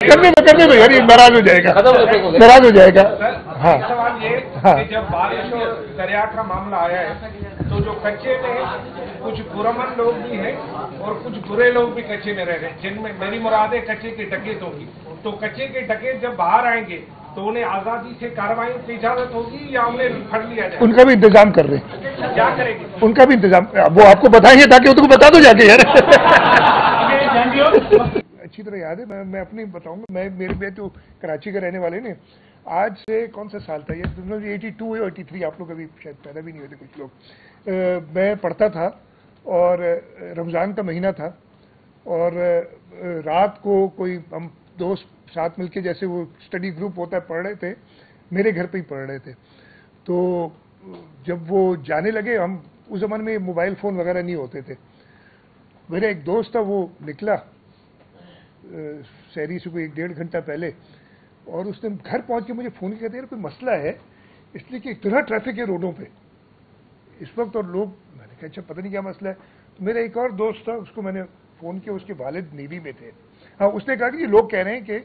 करने दो यार, ये नाराज हो जाएगा। हाँ, सवाल ये कि जब बारिश और दरिया का मामला आया है तो जो कच्चे में कुछ पुरअमन लोग भी हैं और कुछ बुरे लोग भी कच्चे में रह रहे हैं, जिनमें मेरी मुराद है कच्चे के डकैत होगी। तो कच्चे के डकैत जब बाहर आएंगे तो उन्हें आजादी से कार्रवाई की इजाजत होगी या उन्हें फड़ लिया जाएगा? उनका भी इंतजाम कर रहे हैं। क्या करेंगे? उनका भी इंतजाम वो आपको बताएंगे, ताकि उनको बता दो जाके यार। अच्छी तरह याद है, मैं अपनी बताऊंगा। मेरे तो कराची के रहने वाले ने, आज से कौन सा साल था ये, 82 या 83, आप लोग अभी शायद पैदा भी नहीं होते कुछ लोग। मैं पढ़ता था और रमज़ान का महीना था, और रात को कोई हम दोस्त साथ मिलके, जैसे वो स्टडी ग्रुप होता है, पढ़ रहे थे, मेरे घर पे ही पढ़ रहे थे। तो जब वो जाने लगे, हम उस ज़माने में मोबाइल फ़ोन वगैरह नहीं होते थे, मेरा एक दोस्त था, वो निकला शहरी से कोई 1-1.5 घंटा पहले, और उसने घर पहुंच के मुझे फ़ोन किया, कहते यार कोई मसला है, इसलिए कि इतना ट्रैफिक है रोडों पे इस वक्त, और लोग, मैंने कहा अच्छा पता नहीं क्या मसला है। तो मेरा एक और दोस्त था, उसको मैंने फ़ोन किया, उसके वालिद नेवी में थे। हाँ, उसने कहा कि ये लोग कह रहे हैं कि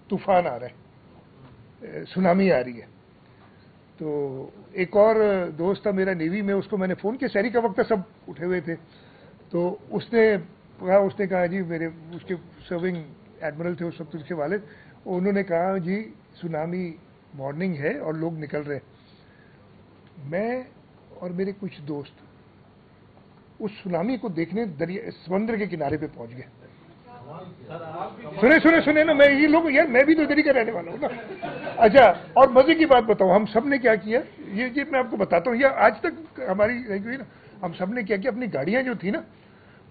तूफान आ रहा है, सुनामी आ रही है। तो एक और दोस्त था मेरा नेवी में, उसको मैंने फ़ोन किया, शहरी का वक्त सब उठे हुए थे। तो उसने कहा जी, मेरे उसके सर्विंग एडमिरल थे उस वक्त उसके वालिद, उन्होंने कहा जी सुनामी मॉर्निंग है और लोग निकल रहे। मैं और मेरे कुछ दोस्त उस सुनामी को देखने समुद्र के किनारे पे पहुंच गए। सुने ना, मैं ये लोग यार, मैं भी तो इधर ही का रहने वाला हूँ ना। अच्छा, और मजे की बात बताऊं, हम सब ने क्या किया, ये मैं आपको बताता हूँ, ये आज तक हमारी रही हुई ना। हम सब ने क्या किया, अपनी गाड़ियां जो थी ना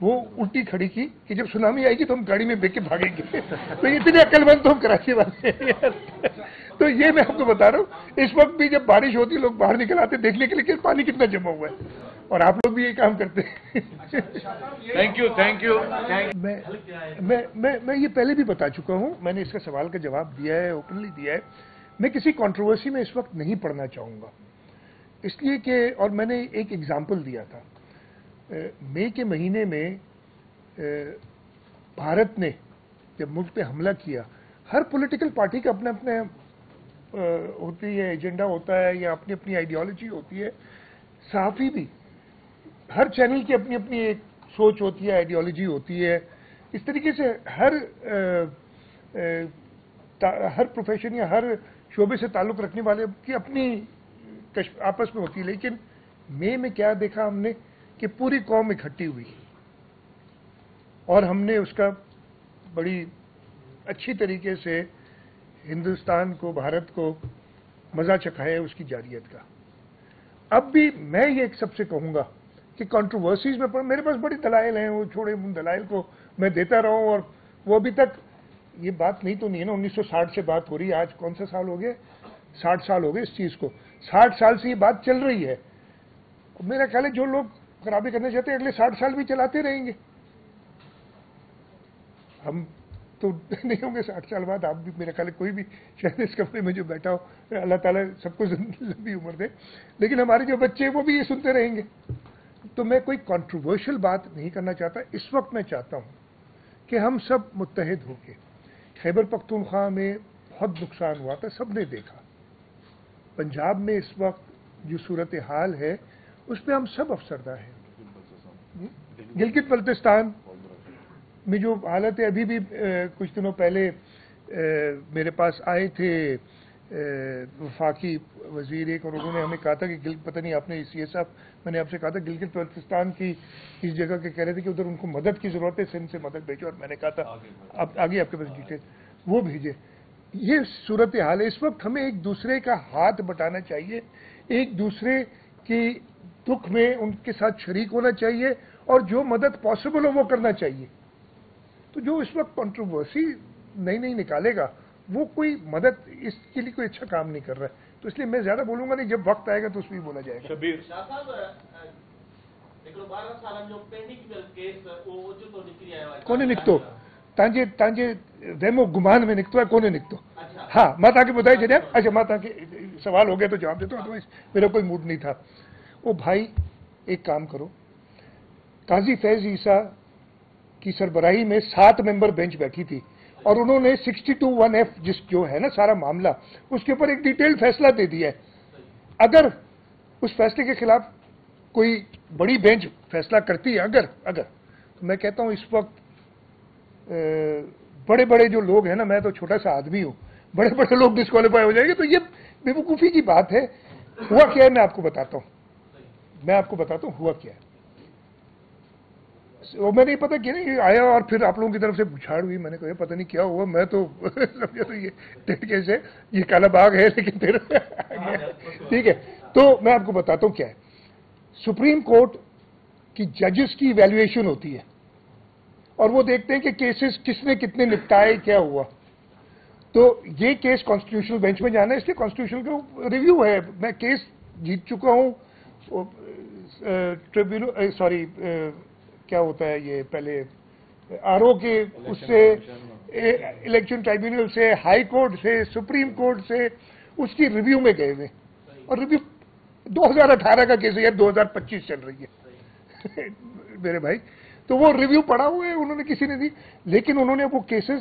वो उल्टी खड़ी की कि जब सुनामी आएगी तो हम गाड़ी में बैठ के भागेंगे। तो इतने अक्लमंद तो हम कराची वाले हैं यार। तो ये मैं आपको बता रहा हूँ, इस वक्त भी जब बारिश होती है, लोग बाहर निकल आते देखने के लिए कि पानी कितना जमा हुआ है, और आप लोग भी ये काम करते हैं। Thank you. मैं ये पहले भी बता चुका हूँ, मैंने इसका सवाल का जवाब दिया है, ओपनली दिया है। मैं किसी कंट्रोवर्सी में इस वक्त नहीं पढ़ना चाहूँगा, इसलिए कि, और मैंने एक एग्जाम्पल दिया था, मई के महीने में भारत ने जब मुल्क पे हमला किया, हर पॉलिटिकल पार्टी का अपना अपना होती है, एजेंडा होता है, या अपनी अपनी आइडियोलॉजी होती है। सहाफ़ी भी, हर चैनल की अपनी अपनी एक सोच होती है, आइडियोलॉजी होती है। इस तरीके से हर प्रोफेशन या हर शोबे से ताल्लुक़ रखने वाले की अपनी आपस में होती है। लेकिन मई में क्या देखा हमने कि पूरी कौम इकट्ठी हुई, और हमने उसका बड़ी अच्छी तरीके से हिंदुस्तान को, भारत को मज़ा चखाया उसकी जारियत का। अब भी मैं ये सबसे कहूँगा कि कंट्रोवर्सीज में, मेरे पास बड़ी दलाइल हैं, वो छोड़े, उन दलाइल को मैं देता रहा हूँ, और वो अभी तक ये बात नहीं तो नहीं है ना, 1960 से बात हो रही है, आज कौन सा साल हो गया, 60 साल हो गए इस चीज़ को, 60 साल से ये बात चल रही है। मेरा ख्याल है जो लोग खराबी करना चाहते हैं अगले 60 साल भी चलाते रहेंगे। हम तो नहीं होंगे 60 साल बाद, आप भी, मेरा ख्याल है कोई भी शायद इस कमरे में जो बैठा हो, अल्लाह ताला सबको लंबी उम्र दे, लेकिन हमारे जो बच्चे हैं वो भी ये सुनते रहेंगे। तो मैं कोई कंट्रोवर्शियल बात नहीं करना चाहता। इस वक्त मैं चाहता हूँ कि हम सब मुत्तहिद होके, खैबर पख्तूनख्वा में बहुत नुकसान हुआ था, सब ने देखा। पंजाब में इस वक्त जो सूरत हाल है उस पर हम सब अफसरदा हैं। गिलगित बल्तिस्तान में जो हालत है, अभी भी कुछ दिनों पहले मेरे पास आए थे वफाकी वजीर एक, और उन्होंने हमें कहा था कि पता नहीं आपने सी एस साहब, मैंने आपसे कहा था गिलगित बल्तिस्तान की इस जगह के कह रहे थे कि उधर उनको मदद की ज़रूरत है, सिंध से मदद भेजो, और मैंने कहा था अब आगे आपके पास डिटेल वो भेजे। ये सूरत हाल है। इस वक्त हमें एक दूसरे का हाथ बटाना चाहिए, एक दूसरे की दुख में उनके साथ शरीक होना चाहिए, और जो मदद पॉसिबल हो वो करना चाहिए। तो जो इस वक्त कंट्रोवर्सी नई निकालेगा वो कोई मदद इसके लिए कोई अच्छा काम नहीं कर रहा है। तो इसलिए मैं ज्यादा बोलूंगा नहीं, जब वक्त आएगा तो उसमें बोला जाएगा। शबीर कोने निकतो तांजे तांजे रेमो गुमान में निकतो है, कोने निकतो। हाँ, माता के बताए जरिए। अच्छा, माता के सवाल हो गया तो जवाब देता हूँ, अदरवाइज मेरा कोई मूड नहीं था। वो भाई एक काम करो, काजी फैज ईसा की सरबराही में 7 मेंबर बेंच बैठी थी, اور انہوں نے 62(1)(f جو ہے نا سارا معاملہ، اس کے اوپر ایک ڈیٹیلڈ فیصلہ دے دیا ہے. اگر اس فیصلے کے خلاف کوئی بڑی بینچ فیصلہ کرتی ہے، اگر تو میں کہتا ہوں اس وقت بڑے بڑے جو لوگ ہیں نا، میں تو چھوٹا سا آدمی ہوں، بڑے بڑے لوگ ڈسکوالیفائی ہو جائیں گے. تو یہ بے وقوفی کی بات ہے. ہوا کیا ہے میں آپ کو بتاتا ہوں ہوا کیا ہے. وہ میں نہیں پتا کہ نہیں آیا اور پھر آپ لوگوں کی طرف سے بچھاڑ ہوئی. میں نے کہا پتہ نہیں کیا ہوا، میں تو سمجھا تو یہ ٹھیک سے یہ کالا باغ ہے، لیکن پھر ٹھیک ہے. تو میں آپ کو بتاتا ہوں کیا ہے. سپریم کورٹ کی ججز کی ایویلویشن ہوتی ہے اور وہ دیکھتے ہیں کہ کیسز کس نے کتنے نپٹائے، کیا ہوا. تو یہ کیس کانسٹیٹیوشنل بینچ میں جانا ہے، اس لیے کانسٹیٹیوشنل کا ریویو ہے. میں کیس جیت چکا ہوں. ٹریبیونل سوری کیا ہوتا ہے یہ پہلے آر او کے اس سے، الیکشن ٹرائبیونل سے، ہائی کورٹ سے، سپریم کورٹ سے، اس کی ریویو میں گئے ہوئے. اور ریویو 2018 کا کیس ہے یار، 2025 چل رہی ہے میرے بھائی. تو وہ ریویو پڑا ہوا ہے، انہوں نے کسی نے دی. لیکن انہوں نے وہ کیسز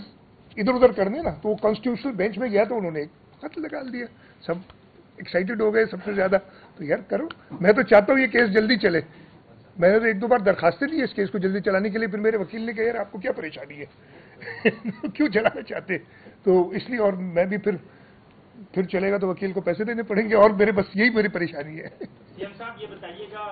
ادھر ادھر کرنے نا، تو وہ کانسٹیٹیوشنل بینچ میں گیا تو انہوں نے ایک خط نکال دیا. سب ایکسائٹڈ ہو گئے سب سے زیادہ. تو یار کرو، میں تو چاہتا ہوں یہ کیس جلدی چلے. میں نے تو ایک دو بار درخواستیں دی اس کیس کو جلدی چلانے کے لیے. پھر میرے وکیل نے کہا یار آپ کو کیا پریشانی ہے کیوں چلانا چاہتے. تو اس لیے، اور میں بھی پھر چلے گا تو وکیل کو پیسے دینے پڑیں گے، اور میری پریشانی ہے. سی ایم صاحب یہ بتائیے گا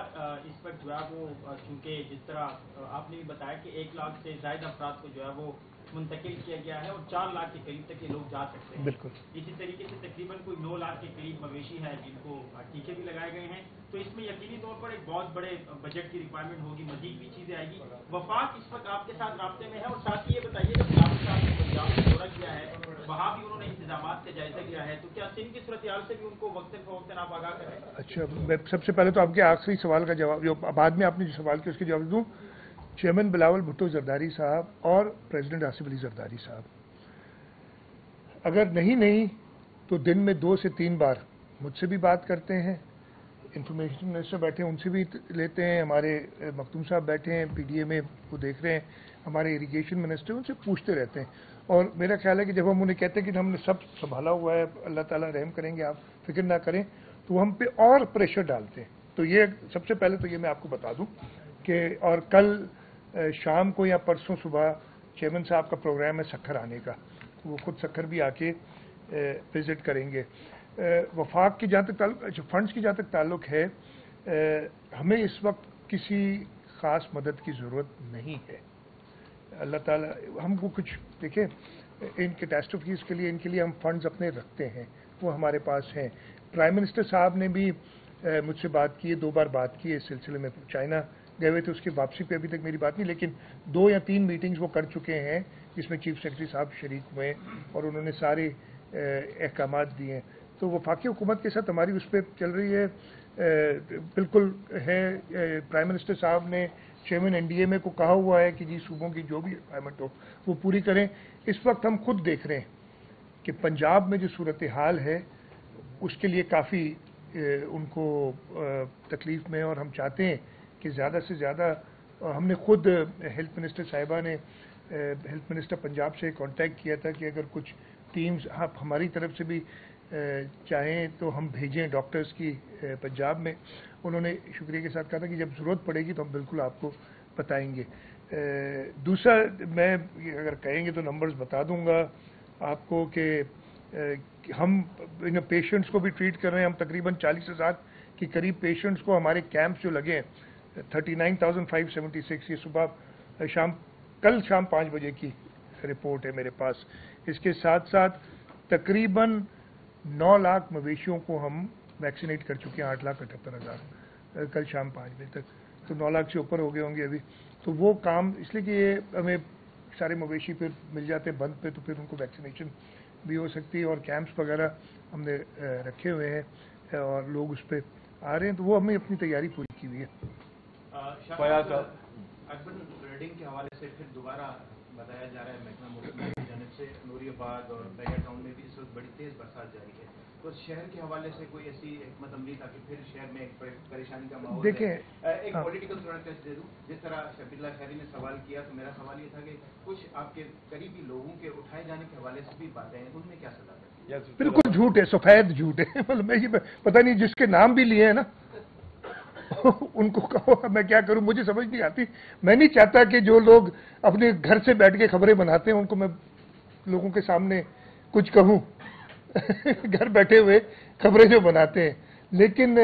اس وقت جو ہے وہ چونکہ جس طرح آپ نے بھی بتایا کہ 1 لاکھ سے زائد افراد کو جو ہے وہ منتقل کیا گیا ہے اور 4 لاکھ کے قریب تک یہ لوگ جا سکتے ہیں. بالکل. اسی طریقے سے تقریباً کوئی 9 لاکھ کے قریب مویشی ہے جن کو ٹیکے بھی لگائے گئے ہیں. تو اس میں یقینی طور پر ایک بہت بڑے بجٹ کی ریکوائرمنٹ ہوگی، مزید بھی چیزیں آئے گی. وفاق اس وقت آپ کے ساتھ رابطے میں ہے، اور ساتھ ہی یہ بتائیے کہ خلافت صاحب نے پنجاب میں دورہ کیا ہے، وہاں بھی انہوں نے انتظامات کا جائزہ لیا ہے. تو کیا سندھ کی صورتحال سے بھی ان کو وقتاً فوقتاً آپ آگاہ کریں؟ اچھا، میں سب سے پہلے تو آپ کے آخری سوال کا جواب، جو بعد میں آپ نے جو سوال کیا اس کے جواب دوں. چیئرمین بلاول بھٹو زرداری صاحب اور پریزیڈنٹ آصف علی زرداری صاحب اگر نہیں تو دن میں 2 سے 3 بار مجھ سے بھی بات کرتے ہیں. انفارمیشن منسٹر بیٹھے ہیں ان سے بھی لیتے ہیں، ہمارے مختوم صاحب بیٹھے ہیں پی ڈی اے میں وہ دیکھ رہے ہیں، ہمارے اریگیشن منسٹر ان سے پوچھتے رہتے ہیں. اور میرا خیال ہے کہ جب ہم انہیں کہتے ہیں کہ ہم نے سب سنبھالا ہوا ہے، اللہ تعالیٰ رحم کریں گے، آپ فکر نہ کریں، تو ہم پہ اور پریشر ڈالتے ہیں. تو یہ سب سے پہلے تو یہ میں آپ کو بتا دوں کہ، اور کل شام کو یا پرسوں صبح چیئرمین صاحب کا پروگرام ہے سکھر آنے کا، وہ خود سکھر بھی آ کے وزٹ کریں گے. وفاق کی جہاں تک تعلق، فنڈز کی جہاں تک تعلق ہے، ہمیں اس وقت کسی خاص مدد کی ضرورت نہیں ہے. اللہ تعالیٰ ہم کو کچھ دیکھیں، ان کیٹاسٹروفیز کے لیے، ان کے لیے ہم فنڈز اپنے رکھتے ہیں، وہ ہمارے پاس ہیں. پرائم منسٹر صاحب نے بھی مجھ سے بات کی ہے، 2 بار بات کی ہے اس سلسلے میں. چائنا گئے ہوئے تھے، اس کی واپسی پہ ابھی تک میری بات نہیں، لیکن 2 یا 3 میٹنگز وہ کر چکے ہیں جس میں چیف سیکرٹری صاحب شریک ہوئے اور انہوں نے سارے احکامات دیے ہیں. تو وفاقی حکومت کے ساتھ ہماری اس پہ چل رہی ہے، بالکل ہے. پرائم منسٹر صاحب نے چیئرمین این ڈی اے میں کو کہا ہوا ہے کہ جی صوبوں کی جو بھی ریکوائرمنٹ ہو وہ پوری کریں. اس وقت ہم خود دیکھ رہے ہیں کہ پنجاب میں جو صورتحال ہے اس کے لیے کافی ان کو تکلیف میں، اور ہم چاہتے ہیں کہ زیادہ سے زیادہ، ہم نے خود ہیلتھ منسٹر صاحبہ نے ہیلتھ منسٹر پنجاب سے کانٹیکٹ کیا تھا کہ اگر کچھ ٹیمز آپ ہماری طرف سے بھی چاہیں تو ہم بھیجیں ڈاکٹرز کی پنجاب میں. انہوں نے شکریہ کے ساتھ کہا تھا کہ جب ضرورت پڑے گی تو ہم بالکل آپ کو بتائیں گے. دوسرا، میں اگر کہیں گے تو نمبرز بتا دوں گا آپ کو کہ ہم ان پیشنٹس کو بھی ٹریٹ کر رہے ہیں. ہم تقریباً 40,000 کے قریب پیشنٹس کو ہمارے کیمپس جو لگے ہیں، 39,576، یہ کل شام 5 بجے کی رپورٹ ہے میرے پاس. اس کے ساتھ ساتھ تقریباً 9 لاکھ مویشیوں کو ہم ویکسینیٹ کر چکے ہیں، 8,78,000 کل شام 5 بجے تک. تو 9 لاکھ سے اوپر ہو گئے ہوں گے ابھی. تو وہ کام اس لیے کہ یہ ہمیں سارے مویشی پھر مل جاتے ہیں بند پہ، تو پھر ان کو ویکسینیشن بھی ہو سکتی ہے. اور کیمپس وغیرہ ہم نے رکھے ہوئے ہیں اور لوگ اس پہ آ رہے ہیں، تو وہ ہم نے اپنی تیاری پوری کی ہوئی ہے. اربن ریڈنگ کے حوالے سے پھر دوبارہ بتایا جا رہا ہے محکمہ موسمیات کی جانب से नूरी आबाद और बैरिया टाउन में भी इस वक्त बड़ी तेज बरसात जारी है, तो शहर के हवाले से कोई ऐसी हिकमत अमली ताकि फिर शहर में एक परेशानी का माहौल देखें, एक पॉलिटिकल थोड़ा टेस्ट दे दूं। जिस तरह शफीउल्लाह खैरी ने सवाल किया, तो मेरा सवाल ये था कि कुछ आपके करीबी लोगों के उठाए जाने के हवाले से भी बातें हैं, उनमें क्या सलाह है? बिल्कुल झूठ है, सफेद झूठ है। मतलब मैं ये पता नहीं जिसके नाम भी लिए हैं ना उनको कहो मैं क्या करूं, मुझे समझ नहीं आती। मैं नहीं चाहता कि जो लोग अपने घर से बैठ के खबरें बनाते हैं उनको मैं लोगों के सामने कुछ कहूं घर बैठे हुए खबरें जो बनाते हैं, लेकिन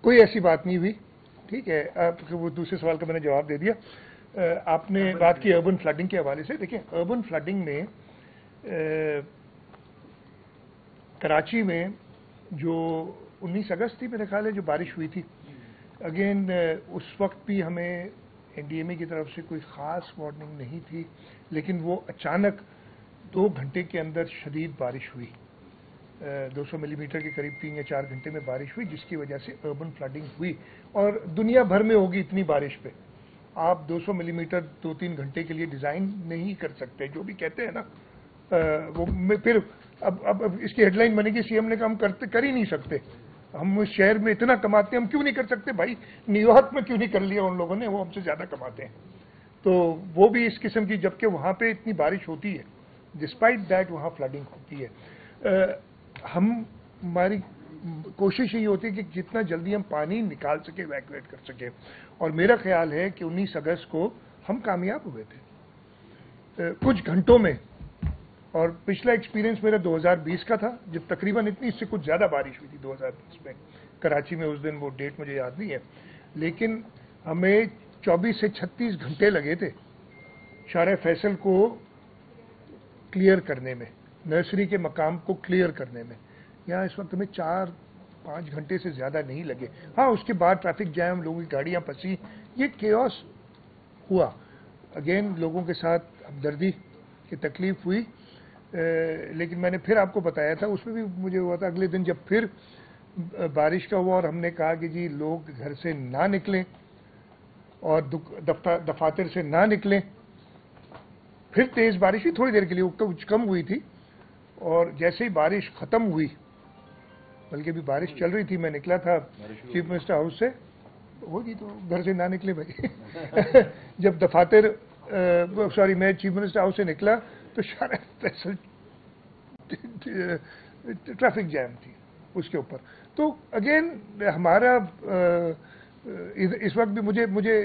कोई ऐसी बात नहीं हुई। ठीक है, आपको वो दूसरे सवाल का मैंने जवाब दे दिया। आपने बात की अर्बन फ्लडिंग के हवाले से। देखिए, अर्बन फ्लडिंग में कराची में जो 19 अगस्त थी मेरे ख्याल है जो बारिश हुई थी, अगेन उस वक्त भी हमें एनडीएमए की तरफ से कोई ख़ास वार्निंग नहीं थी, लेकिन वो अचानक 2 घंटे के अंदर शदीद बारिश हुई। 200 मिलीमीटर के करीब 3 या 4 घंटे में बारिश हुई, जिसकी वजह से अर्बन फ्लडिंग हुई। और दुनिया भर में होगी इतनी बारिश पे आप 200 मिलीमीटर 2-3 घंटे के लिए डिज़ाइन नहीं कर सकते। जो भी कहते हैं ना वो फिर अब इसकी हेडलाइन बनेगी सीएम ने कहा हम कर ही नहीं सकते, हम उस शहर में इतना कमाते हैं, हम क्यों नहीं कर सकते? भाई न्यूयॉर्क में क्यों नहीं कर लिया उन लोगों ने, वो हमसे ज़्यादा कमाते हैं। तो वो भी इस किस्म की, जबकि वहाँ पे इतनी बारिश होती है, डिस्पाइट दैट वहाँ फ्लडिंग होती है। हमारी कोशिश यही होती है कि जितना जल्दी हम पानी निकाल सके, इवैक्यूएट कर सके। और मेरा ख्याल है कि 19 अगस्त को हम कामयाब हुए थे कुछ घंटों में। और पिछला एक्सपीरियंस मेरा 2020 का था, जब तकरीबन इतनी, इससे कुछ ज़्यादा बारिश हुई थी 2020 में कराची में। उस दिन वो डेट मुझे याद नहीं है, लेकिन हमें 24 से 36 घंटे लगे थे शारे फैसल को क्लियर करने में, नर्सरी के मकाम को क्लियर करने में। यहाँ इस वक्त हमें 4-5 घंटे से ज़्यादा नहीं लगे। हाँ, उसके बाद ट्रैफिक जैम, लोगों की गाड़ियाँ फंसी, ये केओस हुआ। अगेन लोगों के साथ हमदर्दी की तकलीफ हुई, लेकिन मैंने फिर आपको बताया था, उसमें भी मुझे हुआ था। अगले दिन जब फिर बारिश का हुआ और हमने कहा कि जी लोग घर से ना निकलें और दफातर से ना निकलें, फिर तेज़ बारिश हुई थोड़ी देर के लिए, वो कुछ कम हुई थी। और जैसे ही बारिश ख़त्म हुई, बल्कि अभी बारिश चल रही थी, मैं निकला था चीफ मिनिस्टर हाउस से, होगी तो घर से ना निकले भाई जब दफातर मैं चीफ मिनिस्टर हाउस से निकला तो सारा फैसल ट्रैफिक जैम थी उसके ऊपर। तो अगेन हमारा इस वक्त भी मुझे